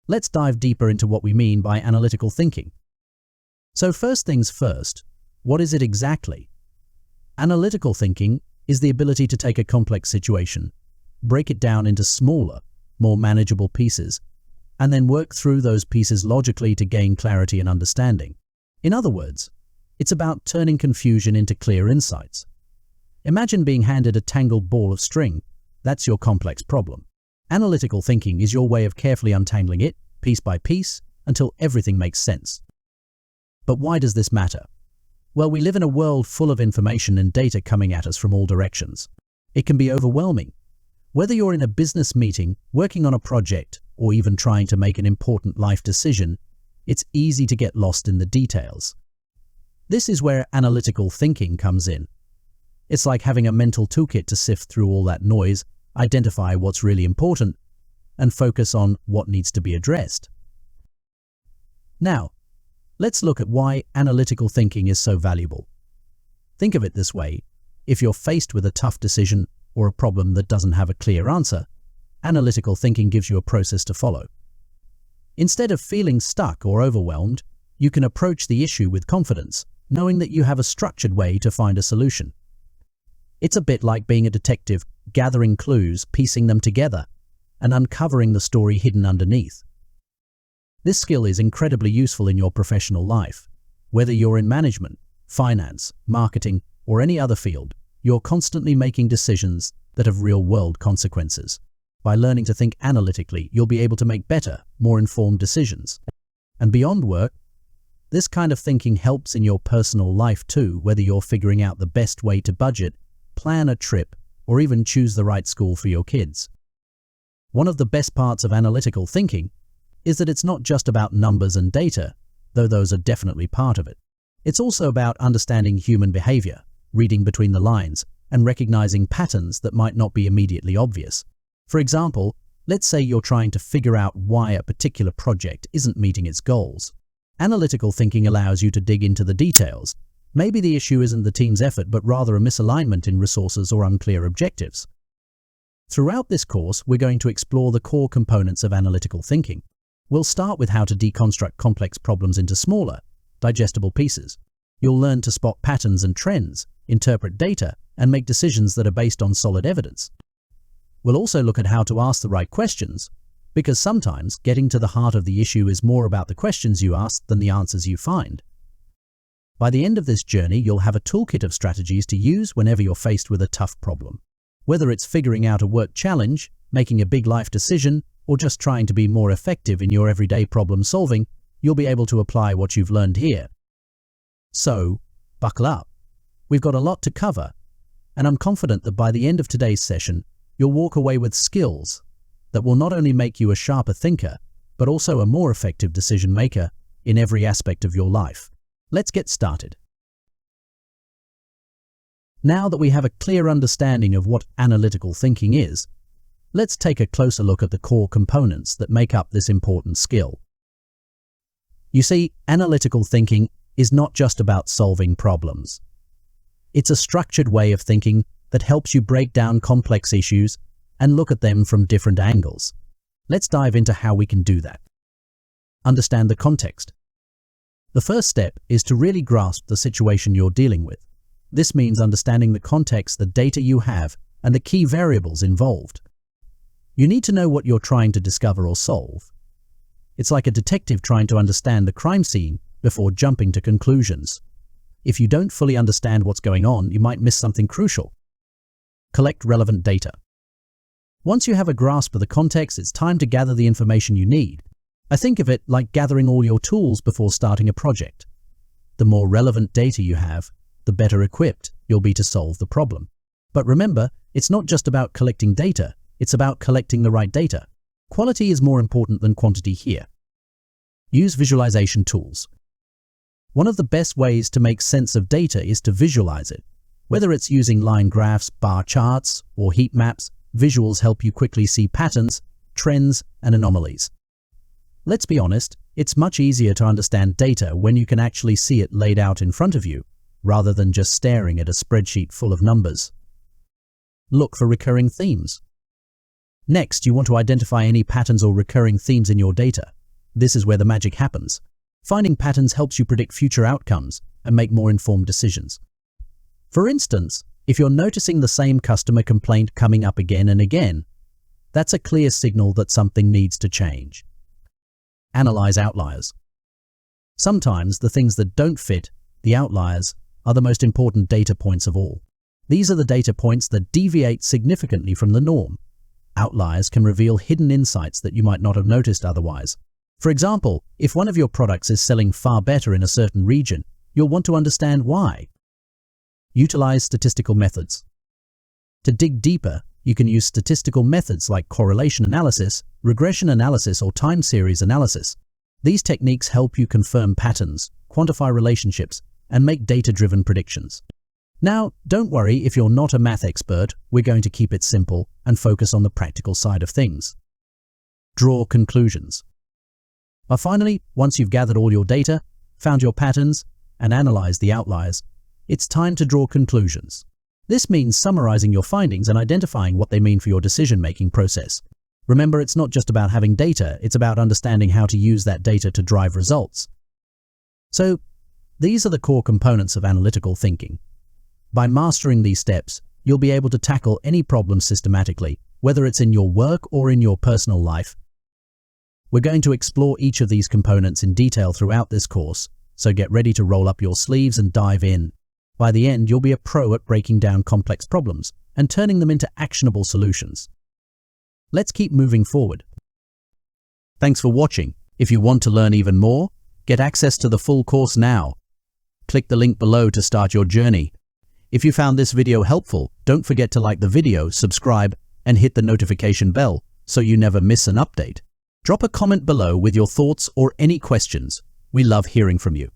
Let's dive deeper into what we mean by analytical thinking. So first things first, what is it exactly? Analytical thinking is the ability to take a complex situation, break it down into smaller, more manageable pieces, and then work through those pieces logically to gain clarity and understanding. In other words, it's about turning confusion into clear insights. Imagine being handed a tangled ball of string. That's your complex problem. Analytical thinking is your way of carefully untangling it, piece by piece, until everything makes sense. But why does this matter? Well, we live in a world full of information and data coming at us from all directions. It can be overwhelming. Whether you're in a business meeting, working on a project, or even trying to make an important life decision, it's easy to get lost in the details. This is where analytical thinking comes in. It's like having a mental toolkit to sift through all that noise, identify what's really important, and focus on what needs to be addressed. Now, let's look at why analytical thinking is so valuable. Think of it this way: if you're faced with a tough decision or a problem that doesn't have a clear answer, analytical thinking gives you a process to follow. Instead of feeling stuck or overwhelmed, you can approach the issue with confidence, knowing that you have a structured way to find a solution. It's a bit like being a detective, gathering clues, piecing them together, and uncovering the story hidden underneath. This skill is incredibly useful in your professional life. Whether you're in management, finance, marketing, or any other field, you're constantly making decisions that have real-world consequences. By learning to think analytically, you'll be able to make better, more informed decisions. And beyond work, this kind of thinking helps in your personal life too, whether you're figuring out the best way to budget, plan a trip, or even choose the right school for your kids. One of the best parts of analytical thinking is that it's not just about numbers and data, though those are definitely part of it. It's also about understanding human behavior, reading between the lines, and recognizing patterns that might not be immediately obvious. For example, let's say you're trying to figure out why a particular project isn't meeting its goals. Analytical thinking allows you to dig into the details. Maybe the issue isn't the team's effort, but rather a misalignment in resources or unclear objectives. Throughout this course, we're going to explore the core components of analytical thinking. We'll start with how to deconstruct complex problems into smaller, digestible pieces. You'll learn to spot patterns and trends, interpret data, and make decisions that are based on solid evidence. We'll also look at how to ask the right questions, because sometimes getting to the heart of the issue is more about the questions you ask than the answers you find. By the end of this journey, you'll have a toolkit of strategies to use whenever you're faced with a tough problem. Whether it's figuring out a work challenge, making a big life decision, or just trying to be more effective in your everyday problem solving, you'll be able to apply what you've learned here. So, buckle up. We've got a lot to cover, and I'm confident that by the end of today's session, you'll walk away with skills that will not only make you a sharper thinker, but also a more effective decision maker in every aspect of your life. Let's get started. Now that we have a clear understanding of what analytical thinking is, let's take a closer look at the core components that make up this important skill. You see, analytical thinking is not just about solving problems. It's a structured way of thinking that helps you break down complex issues and look at them from different angles. Let's dive into how we can do that. Understand the context. The first step is to really grasp the situation you're dealing with. This means understanding the context, the data you have, and the key variables involved. You need to know what you're trying to discover or solve. It's like a detective trying to understand the crime scene before jumping to conclusions. If you don't fully understand what's going on, you might miss something crucial. Collect relevant data. Once you have a grasp of the context, it's time to gather the information you need. I think of it like gathering all your tools before starting a project. The more relevant data you have, the better equipped you'll be to solve the problem. But remember, it's not just about collecting data, it's about collecting the right data. Quality is more important than quantity here. Use visualization tools. One of the best ways to make sense of data is to visualize it. Whether it's using line graphs, bar charts, or heat maps, visuals help you quickly see patterns, trends, and anomalies. Let's be honest, it's much easier to understand data when you can actually see it laid out in front of you, rather than just staring at a spreadsheet full of numbers. Look for recurring themes. Next, you want to identify any patterns or recurring themes in your data. This is where the magic happens. Finding patterns helps you predict future outcomes and make more informed decisions. For instance, if you're noticing the same customer complaint coming up again and again, that's a clear signal that something needs to change. Analyze outliers. Sometimes the things that don't fit, the outliers, are the most important data points of all. These are the data points that deviate significantly from the norm. Outliers can reveal hidden insights that you might not have noticed otherwise. For example, if one of your products is selling far better in a certain region, you'll want to understand why. Utilize statistical methods. To dig deeper, you can use statistical methods like correlation analysis, regression analysis, or time series analysis. These techniques help you confirm patterns, quantify relationships, and make data-driven predictions. Now, don't worry if you're not a math expert, we're going to keep it simple and focus on the practical side of things. Draw conclusions. But finally, once you've gathered all your data, found your patterns, and analyzed the outliers, it's time to draw conclusions. This means summarizing your findings and identifying what they mean for your decision-making process. Remember, it's not just about having data, it's about understanding how to use that data to drive results. So, these are the core components of analytical thinking. By mastering these steps, you'll be able to tackle any problem systematically, whether it's in your work or in your personal life. We're going to explore each of these components in detail throughout this course, so get ready to roll up your sleeves and dive in. By the end, you'll be a pro at breaking down complex problems and turning them into actionable solutions. Let's keep moving forward. Thanks for watching. If you want to learn even more, get access to the full course now. Click the link below to start your journey. If you found this video helpful, don't forget to like the video, subscribe, and hit the notification bell so you never miss an update. Drop a comment below with your thoughts or any questions. We love hearing from you.